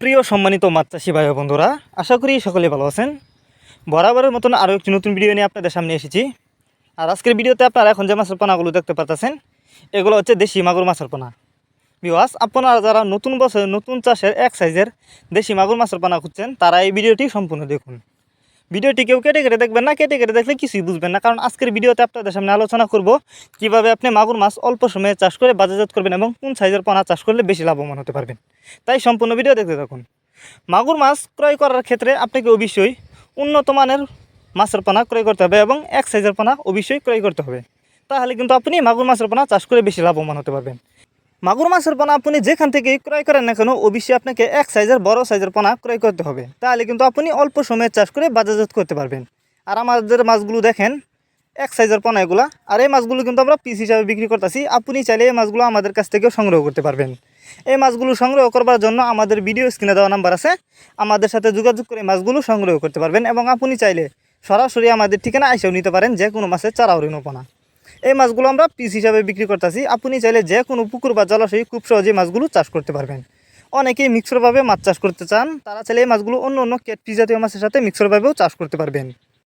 প্রিয় সম্মানিত মাছ চাষি ভাই ও বন্ধুরা, আশা করি সকলে ভালো আছেন। বরাবরের মতন আরও একটি নতুন ভিডিও নিয়ে আপনাদের সামনে এসেছি। আর আজকের ভিডিওতে আপনারা এখন যে মাছের পোনাগুলো দেখতে পাচ্ছেন, এগুলো হচ্ছে দেশি মাগুর মাছের পোনা। ভিউয়ার্স, আপনারা যারা নতুন বছর নতুন চাষের এক সাইজের দেশি মাগুর মাছের পোনা খুঁজছেন, তারা এই ভিডিওটি সম্পূর্ণ দেখুন। ভিডিওটি কেউ কেটে কেটে দেখবেন না, কেটে কেটে দেখলে কিছুই বুঝবেন না, কারণ আজকের ভিডিওতে আপনাদের সামনে আলোচনা করব কিভাবে আপনি মাগুর মাছ অল্প সময়ে চাষ করে বাজারজাত করবেন এবং কোন সাইজের পোনা চাষ করলে বেশি লাভবান হতে পারবেন। তাই সম্পূর্ণ ভিডিও দেখতে থাকুন। মাগুর মাছ ক্রয় করার ক্ষেত্রে আপনাকে অবশ্যই উন্নত মানের মাছের পোনা ক্রয় করতে হবে এবং এক সাইজের পোনা অবশ্যই ক্রয় করতে হবে। তাহলে কিন্তু আপনি মাগুর মাছের পোনা চাষ করে বেশি লাভবান হতে পারবেন। মাগুর মাছের পোনা আপনি যেখান থেকে ক্রয় করেন না কেন, অবশ্যই আপনাকে এক সাইজের বড় সাইজের পোনা ক্রয় করতে হবে। তাহলে কিন্তু আপনি অল্প সময়ে চাষ করে বাজারজাত করতে পারবেন। আর আমাদের মাছগুলো দেখেন, এক সাইজের পোনা এগুলা। আর এই মাছগুলো কিন্তু আমরা পিস হিসাবে বিক্রি করতেছি। আপনি চাইলে এই মাছগুলো আমাদের কাছ থেকেও সংগ্রহ করতে পারবেন। এই মাছগুলো সংগ্রহ করবার জন্য আমাদের ভিডিও স্ক্রিনে দেওয়া নাম্বার আছে, আমাদের সাথে যোগাযোগ করে মাছগুলো সংগ্রহ করতে পারবেন। এবং আপনি চাইলে সরাসরি আমাদের ঠিকানা এসেও নিতে পারেন যে কোনো মাছের চারা ও পোনা। এই মাছগুলো আমরা পিস হিসাবে বিক্রি করতেছি। আপনি চাইলে যে কোনো পুকুর বা জলাশয়ে খুব সহজেই মাছগুলো চাষ করতে পারবেন। অনেকেই মিক্সরভাবে মাছ চাষ করতে চান, তারা চাইলে এই মাছগুলো অন্য অন্য ক্যাটফিশ জাতীয় মাছের সাথে মিক্সরভাবেও চাষ করতে পারবেন।